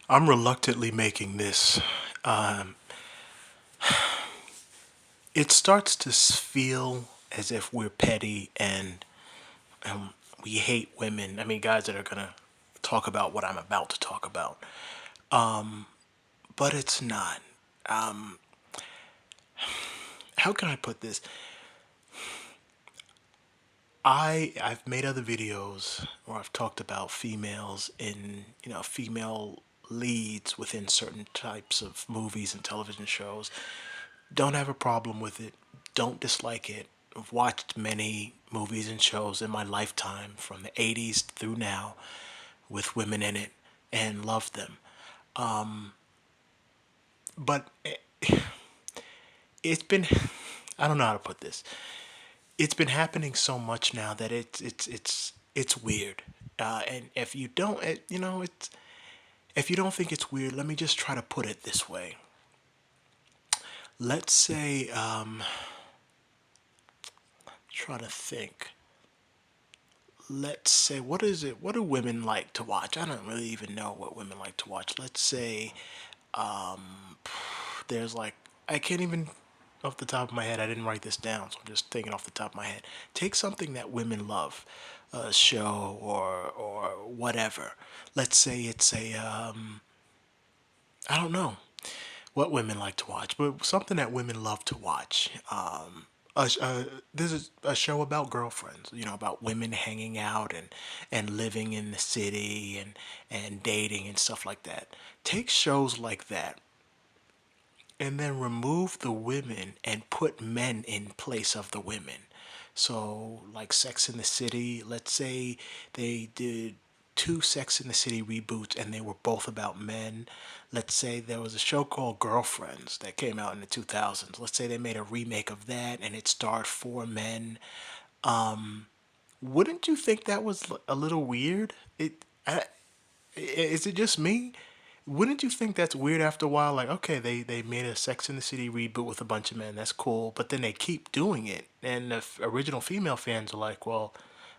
I'm reluctantly making this. Um, it starts to feel as if we're petty and we hate women. I mean, guys that are gonna talk about what I'm about to talk about, but it's not. Um, how can I put this? I've made other videos where I've talked about females in female leads within certain types of movies and television shows. Don't have a problem with it. Don't dislike it. I've watched many movies and shows in my lifetime from the 80s through now with women in it and love them. But it's been I don't know how to put this. It's been happening so much now that it's weird. And if you don't, it's if you don't think it's weird, let me just try to put it this way. Let's say, try to think. Let's say, what is it? What do women like to watch? I don't really even know what women like to watch. Let's say, there's like, I can't even, off the top of my head, I didn't write this down, so I'm just thinking off the top of my head. Take something that women love, a show or whatever. Let's say it's I don't know what women like to watch, but something that women love to watch. There's a show about girlfriends, about women hanging out and living in the city and dating and stuff like that. Take shows like that and then remove the women and put men in place of the women. So, like Sex in the City, let's say they did two Sex in the City reboots and they were both about men. Let's say there was a show called Girlfriends that came out in the 2000s. Let's say they made a remake of that and it starred four men. Wouldn't you think that was a little weird? Is it just me? Wouldn't you think that's weird after a while? Like, okay, they made a Sex in the City reboot with a bunch of men. That's cool. But then they keep doing it. And the original female fans are like, well,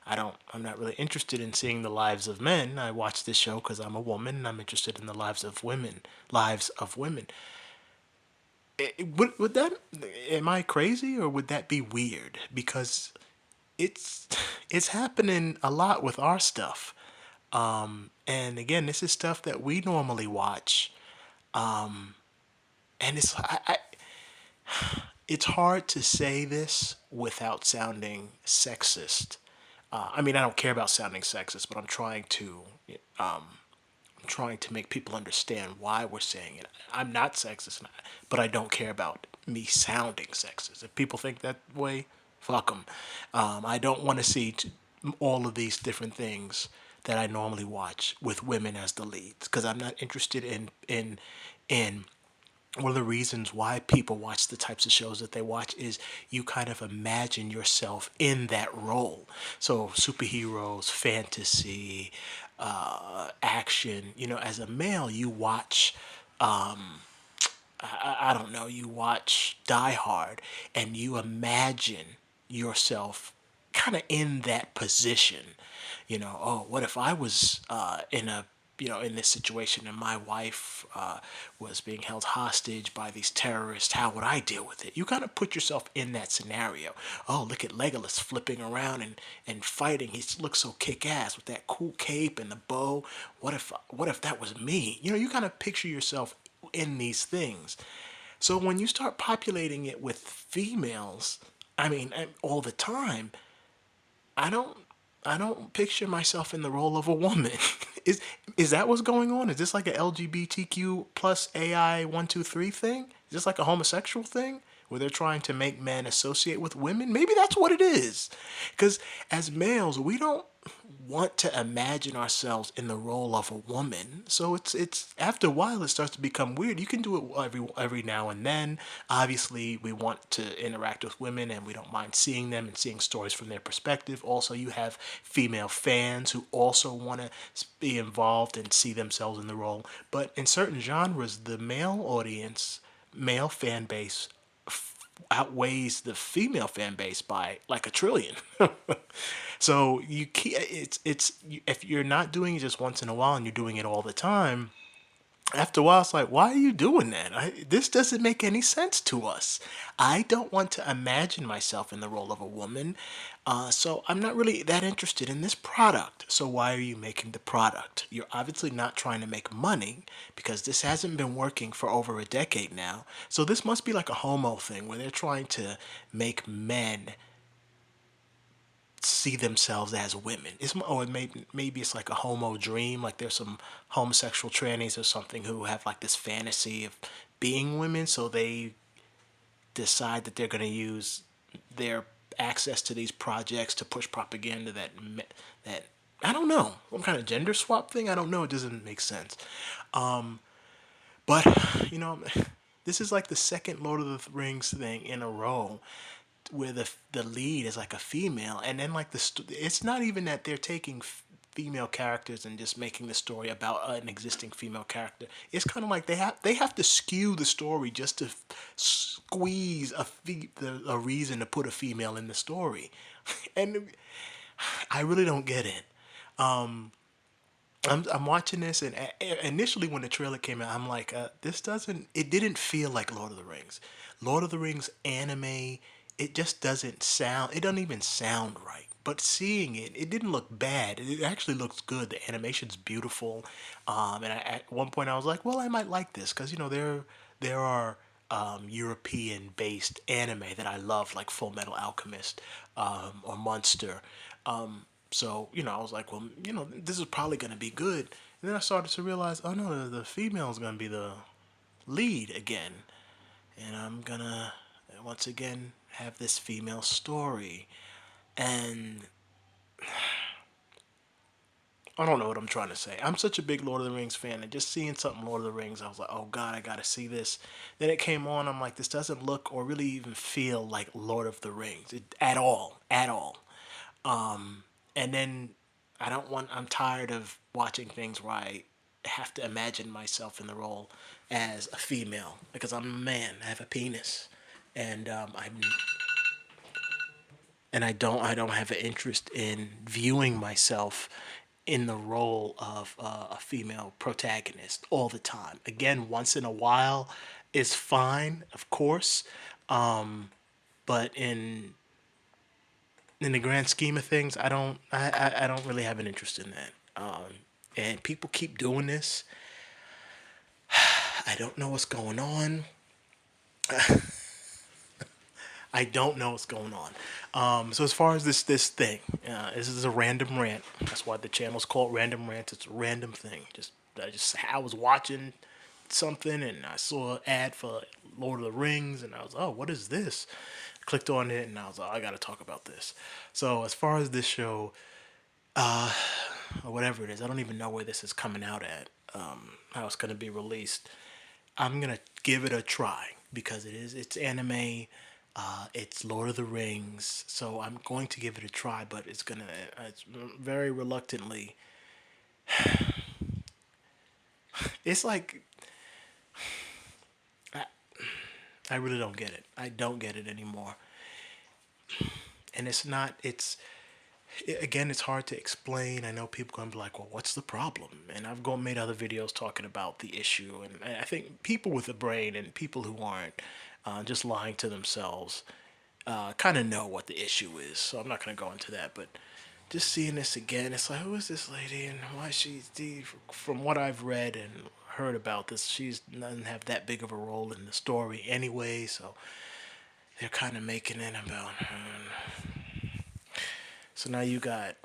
I'm not really interested in seeing the lives of men. I watch this show because I'm a woman and I'm interested in the lives of women. Would that, am I crazy or would that be weird? Because it's, it's happening a lot with our stuff. And again, this is stuff that we normally watch. And it's hard to say this without sounding sexist. I mean, I don't care about sounding sexist, but I'm trying to make people understand why we're saying it. I'm not sexist, but I don't care about me sounding sexist. If people think that way, fuck them. I don't want to see all of these different things that I normally watch with women as the leads because I'm not interested in one of the reasons why people watch the types of shows that they watch is you kind of imagine yourself in that role. So superheroes, fantasy, action. As a male, you watch. I don't know. You watch Die Hard, and you imagine yourself kind of in that position. Oh, what if I was in this situation and my wife was being held hostage by these terrorists? How would I deal with it? You kind of put yourself in that scenario. Oh, look at Legolas flipping around and fighting. He looks so kick ass with that cool cape and the bow. What if that was me? You kind of picture yourself in these things. So when you start populating it with females, I mean, all the time, I don't I don't picture myself in the role of a woman. is is that what's going on? Is this like a LGBTQ plus AI 123 thing? Is this like a homosexual thing where they're trying to make men associate with women? Maybe that's what it is. Because as males, we don't want to imagine ourselves in the role of a woman. So it's after a while it starts to become weird. You can do it every now and then. Obviously, we want to interact with women and we don't mind seeing them and seeing stories from their perspective. Also, you have female fans who also want to be involved and see themselves in the role. But in certain genres, the male fan base outweighs the female fan base by like a trillion. So it's if you're not doing it just once in a while and you're doing it all the time, After a while, it's like, why are you doing that? This doesn't make any sense to us. I don't want to imagine myself in the role of a woman, so I'm not really that interested in this product. So why are you making the product? You're obviously not trying to make money because this hasn't been working for over a decade now. So this must be like a homo thing where they're trying to make men see themselves as women. Or maybe it's like a homo dream. Like there's some homosexual trannies or something who have like this fantasy of being women, so they decide that they're going to use their access to these projects to push propaganda that I don't know, some kind of gender swap thing. I don't know. It doesn't make sense. But this is like the second Lord of the Rings thing in a row where the lead is like a female, and then like it's not even that they're taking female characters and just making the story about an existing female character. It's kind of like they have to skew the story just to squeeze a reason to put a female in the story, and I really don't get it. I'm watching this, and initially when the trailer came out, I'm like, this doesn't. It didn't feel like Lord of the Rings. Lord of the Rings anime. It just doesn't sound. It doesn't even sound right. But seeing it, it didn't look bad. It actually looks good. The animation's beautiful. And at one point I was like, well, I might like this because there are European-based anime that I love, like Full Metal Alchemist or Monster. So, I was like, well, this is probably going to be good. And then I started to realize, oh no, the female is going to be the lead again. And I'm going to, once again, have this female story. And I don't know what I'm trying to say. I'm such a big Lord of the Rings fan, and just seeing something Lord of the Rings, I was like, oh God, I got to see this. Then it came on, I'm like, this doesn't look or really even feel like Lord of the Rings at all. At all. And then I'm tired of watching things where I have to imagine myself in the role as a female because I'm a man. I have a penis, and I don't have an interest in viewing myself in the role of a female protagonist all the time. Again, once in a while is fine, of course, but in the grand scheme of things, I don't really have an interest in that. And people keep doing this. I don't know what's going on. I don't know what's going on. So as far as this thing, this is a random rant. That's why the channel's called Random Rant. It's a random thing. I was watching something and I saw an ad for Lord of the Rings and I was, oh, what is this? Clicked on it and I was like, I gotta talk about this. So as far as this show, or whatever it is, I don't even know where this is coming out at, how it's gonna be released. I'm gonna give it a try because it's anime, it's Lord of the Rings, so I'm going to give it a try, but it's very reluctantly. It's like I really don't get it. I don't get it anymore, and it's not. Again, it's hard to explain. I know people gonna be like, "Well, what's the problem?" And I've gone made other videos talking about the issue, and I think people with a brain and people who aren't just lying to themselves kind of know what the issue is. So I'm not gonna go into that, but just seeing this again, it's like, who is this lady and why from what I've read and heard about this, she doesn't have that big of a role in the story anyway. So they're kind of making it about her. So now you got,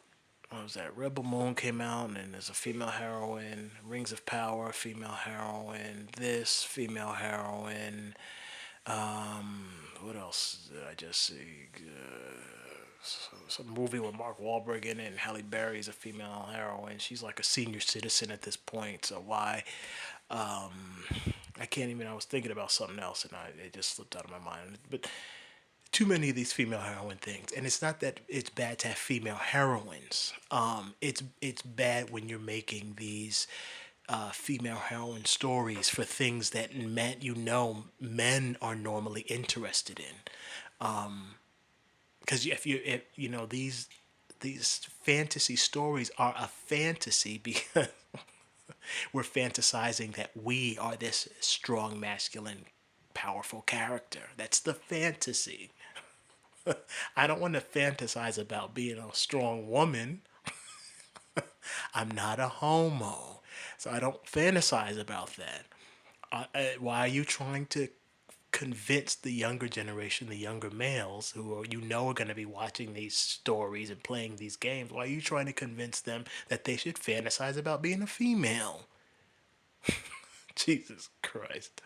what was that? Rebel Moon came out, and there's a female heroine. Rings of Power, female heroine. This female heroine. What else did I just see? Some movie with Mark Wahlberg in it, and Halle Berry is a female heroine. She's like a senior citizen at this point, so why? I can't even. I was thinking about something else, and it just slipped out of my mind. But too many of these female heroine things, and it's not that it's bad to have female heroines. It's bad when you're making these female heroine stories for things that men are normally interested in. Because if you know these fantasy stories are a fantasy because We're fantasizing that we are this strong, masculine, powerful character. That's the fantasy. I don't want to fantasize about being a strong woman. I'm not a homo. So I don't fantasize about that. Why are you trying to convince the younger generation, the younger males who are, are going to be watching these stories and playing these games? Why are you trying to convince them that they should fantasize about being a female? Jesus Christ.